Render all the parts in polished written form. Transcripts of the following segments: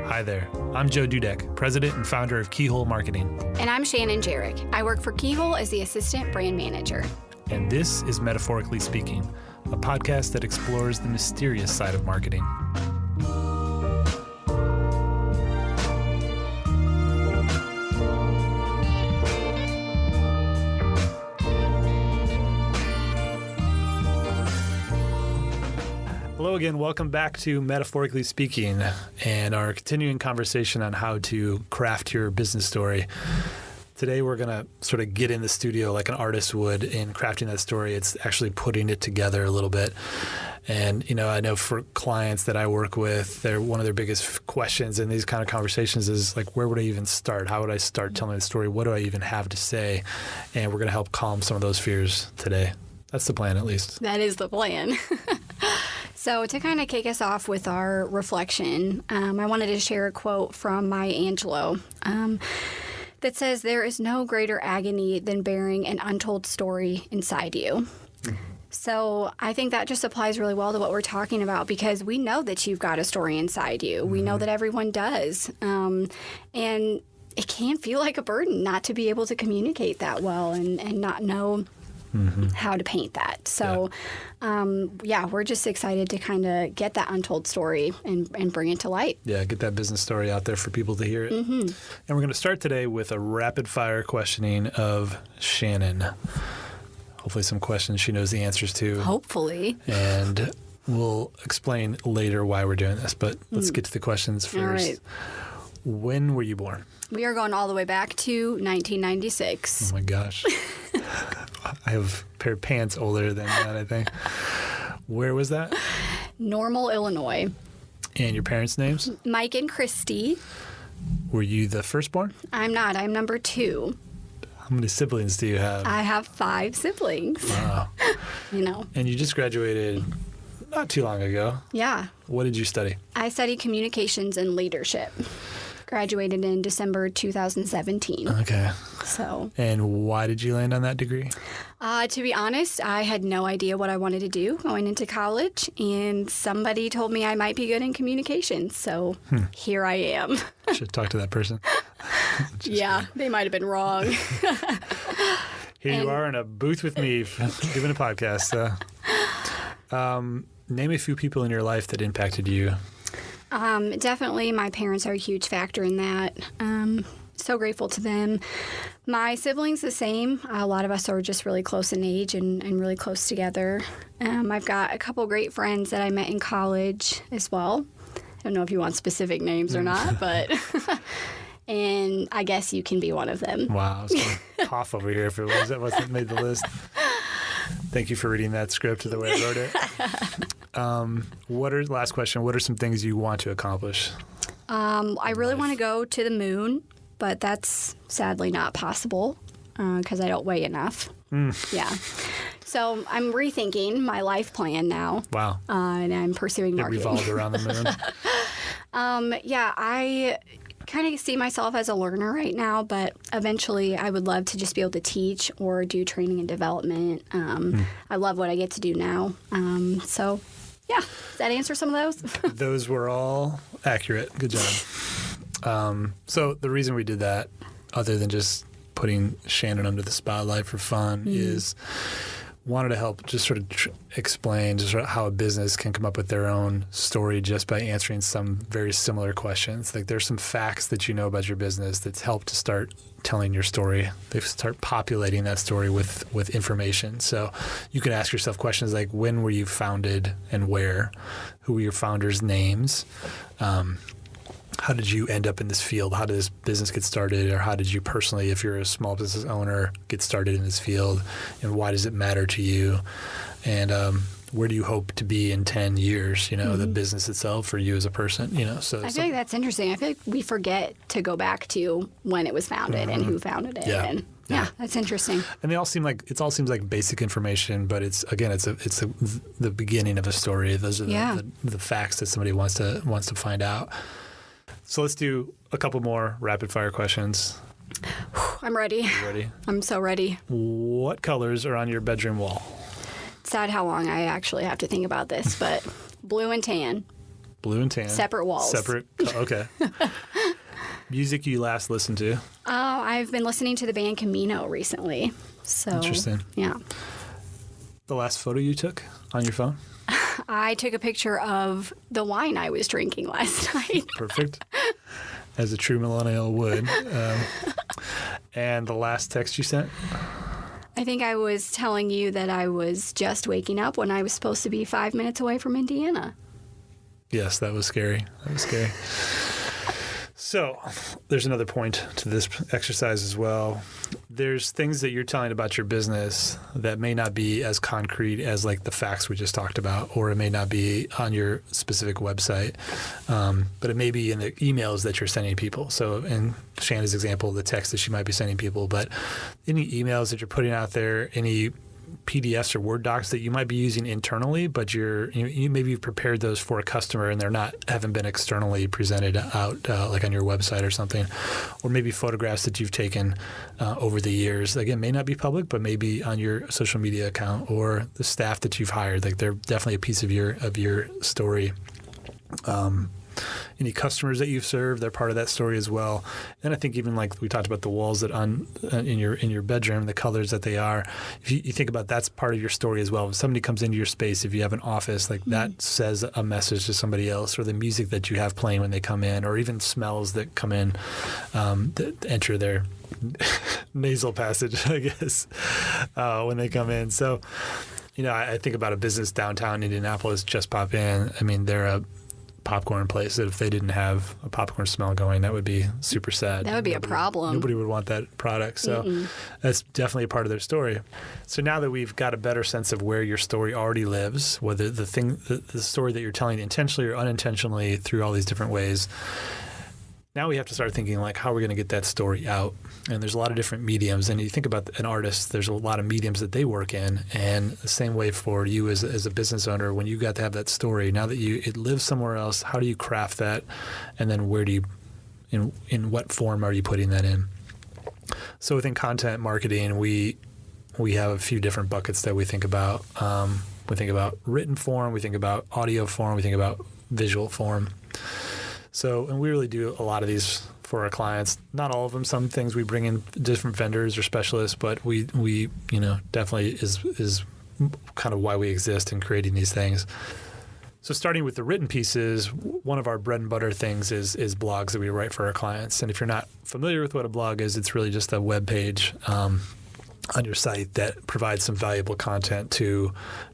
Hi there. I'm Joe Dudek, president and founder of Keyhole Marketing. And I'm Shannon Jarek. I work for Keyhole as the assistant brand manager. And this is Metaphorically Speaking, a podcast that explores the mysterious side of marketing. Hello again. Welcome back to Metaphorically Speaking and our continuing conversation on how to craft your business story. Today, we're going to sort of get in the studio like an artist would in crafting that story. It's actually putting it together a little bit. And, you know, I know for clients that I work with, one of their biggest questions in these kind of conversations is like, where would I even start? How would I start telling the story? What do I even have to say? And we're going to help calm some of those fears today. That's the plan, at least. That is the plan. So to kind of kick us off with our reflection, I wanted to share a quote from Maya Angelou that says, "There is no greater agony than bearing an untold story inside you." So I think that just applies really well to what we're talking about, because we know that you've got a story inside you. We know that everyone does. And it can feel like a burden not to be able to communicate that well and not know how to paint that. So, we're just excited to kind of get that untold story and bring it to light. Yeah, get that business story out there for people to hear it. And we're going to start today with a rapid fire questioning of Shannon. Hopefully some questions she knows the answers to. Hopefully. And we'll explain later why we're doing this, but let's get to the questions first. All right. When were you born? We are going all the way back to 1996. Oh my gosh. I have a pair of pants older than that, I think. Where was that? Normal, Illinois. And your parents' names? Mike and Christy. Were you the firstborn? I'm not. I'm number 2. How many siblings do you have? I have 5 siblings. Wow. And you just graduated not too long ago. Yeah. What did you study? I studied communications and leadership. Graduated in December 2017. Okay. So. And why did you land on that degree? To be honest, I had no idea what I wanted to do going into college, and somebody told me I might be good in communications. So here I am. Should talk to that person. Yeah, they might have been wrong. Here you are in a booth with me giving a podcast. Name a few people in your life that impacted you. Definitely my parents are a huge factor in that. So grateful to them. My siblings, the same. A lot of us are just really close in age and really close together. I've got a couple great friends that I met in college as well. I don't know if you want specific names or not, but and I guess you can be one of them. Wow, I was going to cough over here if it wasn't made the list. Thank you for reading that script the way I wrote it. Last question, what are some things you want to accomplish? I really want to go to the moon, but that's sadly not possible because I don't weigh enough. Yeah. So I'm rethinking my life plan now. Wow. And I'm pursuing marketing. It revolved around the moon. I kind of see myself as a learner right now, but eventually I would love to just be able to teach or do training and development. I love what I get to do now. Does that answer some of those? Those were all accurate. Good job. So the reason we did that, other than just putting Shannon under the spotlight for fun, is wanted to help just sort of explain just sort of how a business can come up with their own story just by answering some very similar questions. Like there's some facts that you know about your business that's helped to start telling your story. They start populating that story with information. So you can ask yourself questions like, when were you founded and where? Who were your founders' names? How did you end up in this field? How did this business get started? Or how did you personally, if you're a small business owner, get started in this field? And why does it matter to you? And where do you hope to be in 10 years, the business itself or you as a person, So I feel like that's interesting. I feel like we forget to go back to when it was founded and who founded it. Yeah. And that's interesting. And it all seems like basic information, but it's the beginning of a story. Those are the facts that somebody wants to find out. So let's do a couple more rapid fire questions. I'm ready. You ready? I'm so ready. What colors are on your bedroom wall? It's sad how long I actually have to think about this, but blue and tan. Blue and tan. Separate walls. Separate. Okay. Music you last listened to? Oh, I've been listening to the band Camino recently. So Interesting. Yeah. The last photo you took on your phone? I took a picture of the wine I was drinking last night. Perfect. As a true millennial would. And the last text you sent? I think I was telling you that I was just waking up when I was supposed to be 5 minutes away from Indiana. Yes, that was scary. That was scary. So there's another point to this exercise as well. There's things that you're telling about your business that may not be as concrete as like the facts we just talked about, or it may not be on your specific website, but it may be in the emails that you're sending people. So in Shanna's example, the text that she might be sending people, but any emails that you're putting out there, any PDFs or Word docs that you might be using internally, but you maybe you've prepared those for a customer and haven't been externally presented out like on your website or something, or maybe photographs that you've taken over the years. Again, may not be public, but maybe on your social media account, or the staff that you've hired. Like they're definitely a piece of your story. Any customers that you've served, they're part of that story as well. And I think even like we talked about the walls that in your bedroom, the colors that they are. If you think about that's part of your story as well. If somebody comes into your space, if you have an office, like that says a message to somebody else, or the music that you have playing when they come in, or even smells that come in that enter their nasal passage, I guess, when they come in. So, I think about a business downtown Indianapolis, Just Pop In. I mean, they're a popcorn place that if they didn't have a popcorn smell going, that would be super sad. That would be a problem. Nobody would want that product. So that's definitely a part of their story. So now that we've got a better sense of where your story already lives, whether the story that you're telling intentionally or unintentionally through all these different ways, now we have to start thinking like, how are we going to get that story out? And there's a lot of different mediums. And you think about an artist, there's a lot of mediums that they work in. And the same way for you as a business owner, when you got to have that story, now that it lives somewhere else, how do you craft that? And then where do you, in what form are you putting that in? So within content marketing, we have a few different buckets that we think about. We think about written form, we think about audio form, we think about visual form. So, and we really do a lot of these for our clients. Not all of them. Some things we bring in different vendors or specialists, but we definitely is kind of why we exist in creating these things. So starting with the written pieces, one of our bread and butter things is blogs that we write for our clients. And if you're not familiar with what a blog is, it's really just a web page on your site that provides some valuable content to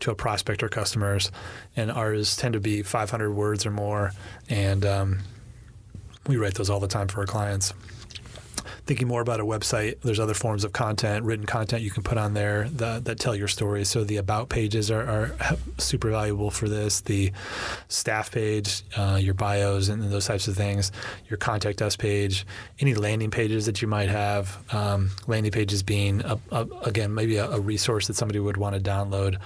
a prospect or customers. And ours tend to be 500 words or more. And we write those all the time for our clients. Thinking more about a website, there's other forms of content, written content you can put on there that tell your story. So the about pages are super valuable for this. The staff page, your bios and those types of things, your contact us page, any landing pages that you might have. Landing pages being, again, maybe a resource that somebody would want to download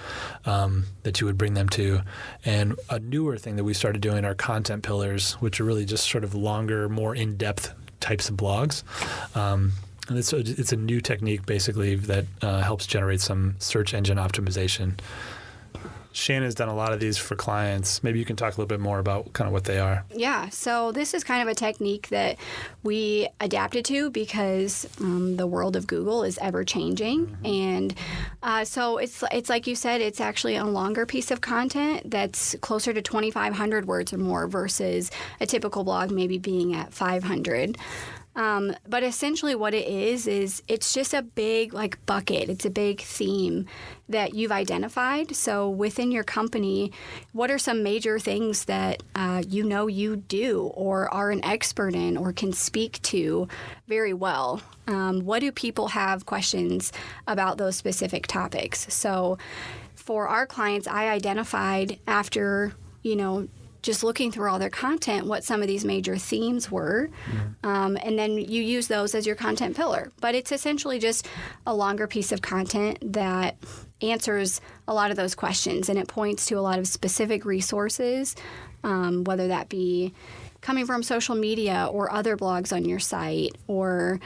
that you would bring them to. And a newer thing that we started doing are content pillars, which are really just sort of longer, more in-depth types of blogs. And it's a new technique basically that helps generate some search engine optimization. Shanna's done a lot of these for clients. Maybe you can talk a little bit more about kind of what they are. Yeah, so this is kind of a technique that we adapted to because the world of Google is ever changing. And so it's like you said, it's actually a longer piece of content that's closer to 2,500 words or more versus a typical blog maybe being at 500. But essentially what it is it's just a big bucket. It's a big theme that you've identified. So within your company, what are some major things that you do or are an expert in or can speak to very well? What do people have questions about those specific topics? So for our clients, I identified after, just looking through all their content, what some of these major themes were. And then you use those as your content pillar. But it's essentially just a longer piece of content that answers a lot of those questions. And it points to a lot of specific resources, whether that be coming from social media or other blogs on your site or,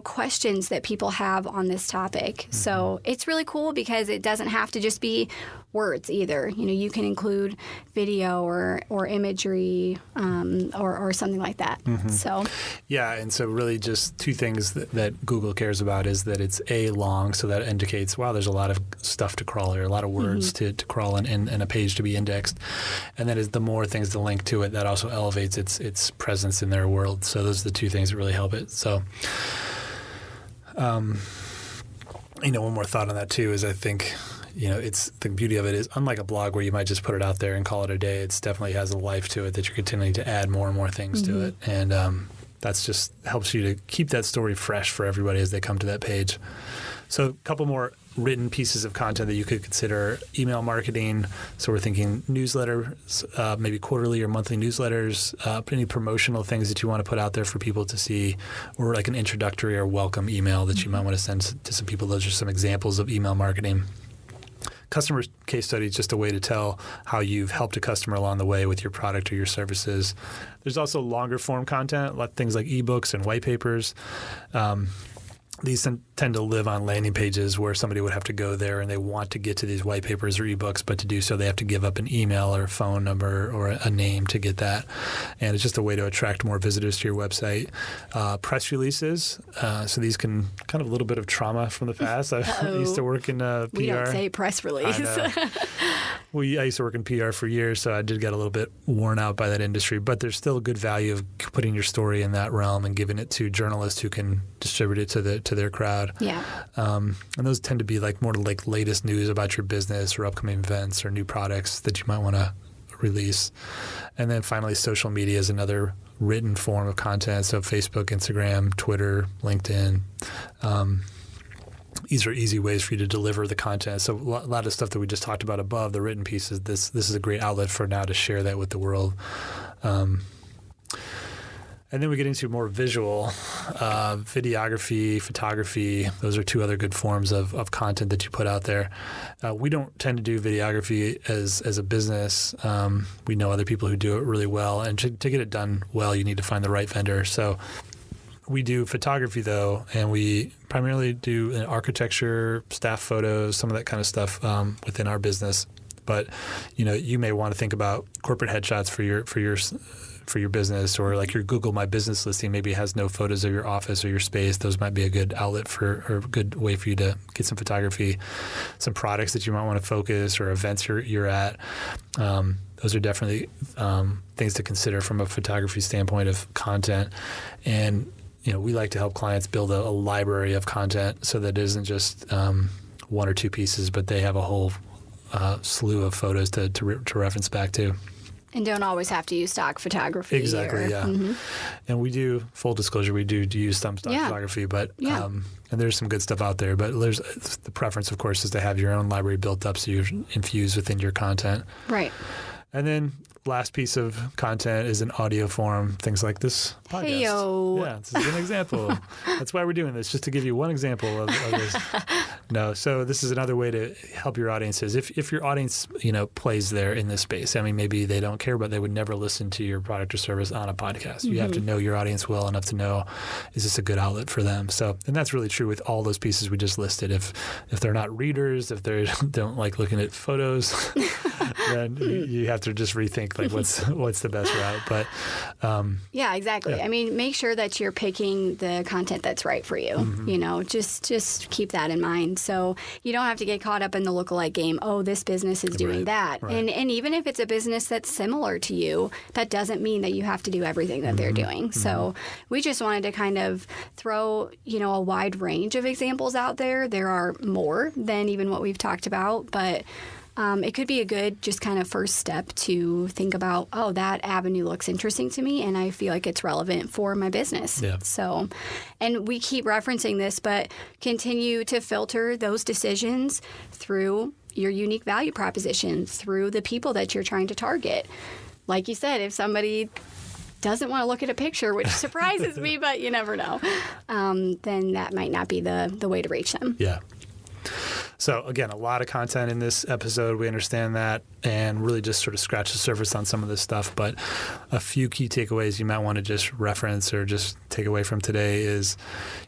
questions that people have on this topic. So it's really cool because it doesn't have to just be words either. You can include video or imagery or something like that. So yeah, and so really just two things that Google cares about is that it's long, so that indicates, wow, there's a lot of stuff to crawl here, a lot of words to crawl and a page to be indexed. And then the more things to link to it, that also elevates its presence in their world. So those are the two things that really help it. So one more thought on that too is I think, it's the beauty of it is unlike a blog where you might just put it out there and call it a day, it definitely has a life to it that you're continuing to add more and more things to it. And that's just helps you to keep that story fresh for everybody as they come to that page. So a couple more written pieces of content that you could consider: email marketing. So we're thinking newsletters, maybe quarterly or monthly newsletters, any promotional things that you want to put out there for people to see, or like an introductory or welcome email that you might want to send to some people. Those are some examples of email marketing. Customer case study is just a way to tell how you've helped a customer along the way with your product or your services. There's also longer form content, like things like ebooks and white papers. These tend to live on landing pages where somebody would have to go there and they want to get to these white papers or ebooks, but to do so they have to give up an email or a phone number or a name to get that. And it's just a way to attract more visitors to your website. Press releases. So these can kind of a little bit of trauma from the past. I used to work in PR. We don't say press release. I used to work in PR for years, so I did get a little bit worn out by that industry. But there's still a good value of putting your story in that realm and giving it to journalists who can distribute it to their crowd. Yeah. And those tend to be more like latest news about your business or upcoming events or new products that you might want to release. And then finally, social media is another written form of content. So Facebook, Instagram, Twitter, LinkedIn. These are easy ways for you to deliver the content. So a lot of stuff that we just talked about above, the written pieces, this is a great outlet for now to share that with the world. And then we get into more visual, videography, photography. Those are two other good forms of content that you put out there. We don't tend to do videography as a business. We know other people who do it really well. And to get it done well, you need to find the right vendor. So we do photography, though, and we primarily do architecture, staff photos, some of that kind of stuff within our business. But you may want to think about corporate headshots for your business, or like your Google My Business listing maybe has no photos of your office or your space. Those might be a good outlet or a good way for you to get some photography, some products that you might want to focus or events you're at. Those are definitely things to consider from a photography standpoint of content. And we like to help clients build a library of content so that it isn't just one or two pieces, but they have a whole slew of photos to reference back to. And don't always have to use stock photography. Exactly, yeah. And we do, full disclosure, we do use some stock photography, but and there's some good stuff out there. But the preference, of course, is to have your own library built up so you're infused within your content. Right. And then last piece of content is in audio form, things like this podcast. Hey-yo. Yeah, this is an example. That's why we're doing this, just to give you one example of this. No, so this is another way to help your audiences. If your audience, plays there in this space, I mean, maybe they don't care, but they would never listen to your product or service on a podcast. You have to know your audience well enough to know, is this a good outlet for them? So, and that's really true with all those pieces we just listed. If they're not readers, if they don't like looking at photos, then you have to just rethink what's the best route. But yeah, exactly. Yeah. I mean, make sure that you're picking the content that's right for you. Just keep that in mind. So you don't have to get caught up in the lookalike game. Oh, this business is doing that. Right. And even if it's a business that's similar to you, that doesn't mean that you have to do everything that they're doing. So we just wanted to kind of throw, a wide range of examples out there. There are more than even what we've talked about, but it could be a good just kind of first step to think about, oh, that avenue looks interesting to me and I feel like it's relevant for my business. Yeah. So, and we keep referencing this, but continue to filter those decisions through your unique value proposition, through the people that you're trying to target. Like you said, if somebody doesn't want to look at a picture, which surprises me, but you never know, then that might not be the way to reach them. Yeah. So again, a lot of content in this episode. We understand that, and really just sort of scratch the surface on some of this stuff. But a few key takeaways you might want to just reference or just take away from today is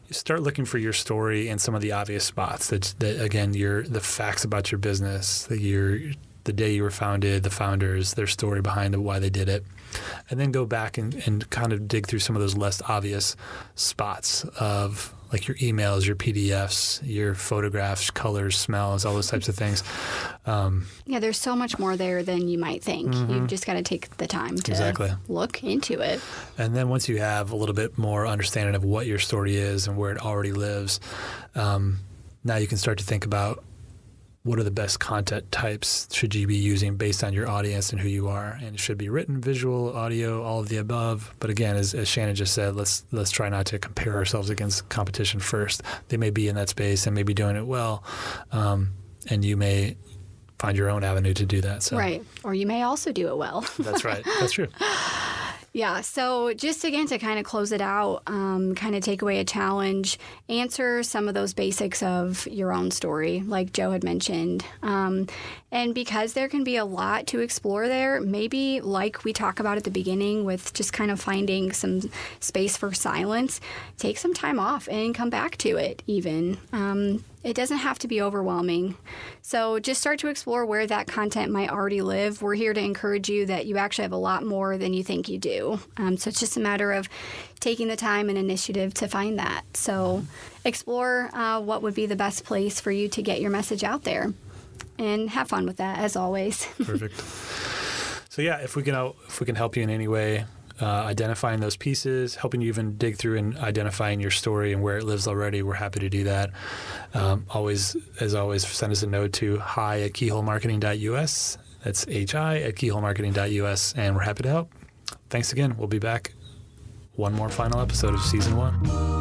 you start looking for your story in some of the obvious spots. That again, the facts about your business, the day you were founded, the founders, their story behind why they did it. And then go back and kind of dig through some of those less obvious spots of like your emails, your PDFs, your photographs, colors, smells, all those types of things. Yeah, there's so much more there than you might think. You've just got to take the time to look into it. And then once you have a little bit more understanding of what your story is and where it already lives, now you can start to think about what are the best content types should you be using based on your audience and who you are. And it should be written, visual, audio, all of the above. But again, as Shannon just said, let's try not to compare ourselves against competition first. They may be in that space and may be doing it well, and you may find your own avenue to do that. So. Right. Or you may also do it well. That's right. That's true. Yeah, so just again to kind of close it out, kind of take away a challenge, answer some of those basics of your own story, like Joe had mentioned. And because there can be a lot to explore there, maybe like we talk about at the beginning with just kind of finding some space for silence, take some time off and come back to it even. It doesn't have to be overwhelming. So just start to explore where that content might already live. We're here to encourage you that you actually have a lot more than you think you do. So it's just a matter of taking the time and initiative to find that. So explore what would be the best place for you to get your message out there. And have fun with that, as always. Perfect. So yeah, if we can help you in any way, identifying those pieces, helping you even dig through and identifying your story and where it lives already, we're happy to do that. Always, send us a note to hi@keyholemarketing.us. That's hi@keyholemarketing.us, and we're happy to help. Thanks again. We'll be back. One more final episode of season 1.